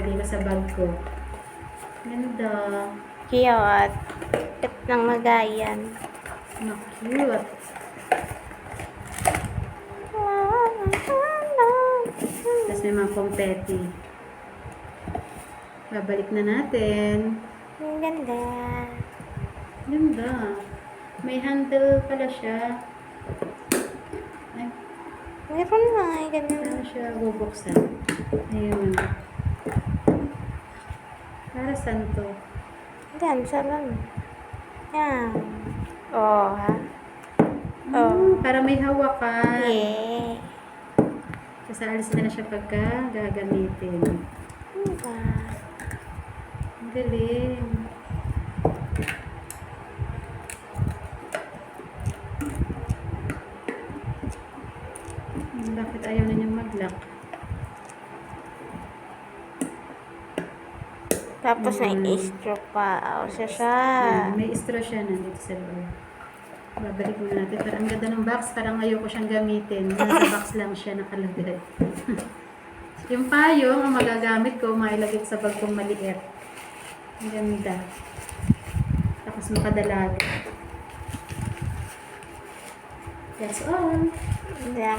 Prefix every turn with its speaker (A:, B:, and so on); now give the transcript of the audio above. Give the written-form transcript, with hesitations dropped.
A: ilalagay ko sa bag ko. Ganda.
B: Cute. Tip ng magayan.
A: Cute. Tapos may mga confetti. Babalik na natin.
B: Ang ganda.
A: Ganda. May handle pala siya. Ay,
B: Meron na. Ganyan.
A: paano siya bubuksan? Ayun. Para saan to?
B: Yan, salon. Yan. Oh, ha? Oh.
A: Para may hawakan.
B: Yeah.
A: Kasi alis na siya pagka gagamitin.
B: Diba?
A: Ang galing. Bakit ayaw na niyang mag-lock?
B: Tapos may straw pa. O, siya.
A: May straw siya nandito sa loob. Babalik muna natin. Pero ang ganda ng box. Parang ayoko siyang gamitin. Nasa box lang siya nakalagay. Yung payong ang magagamit ko, mailagay ko sa bag kong maliit. Ang ganda. Tapos makadalag. That's all.
B: Diba?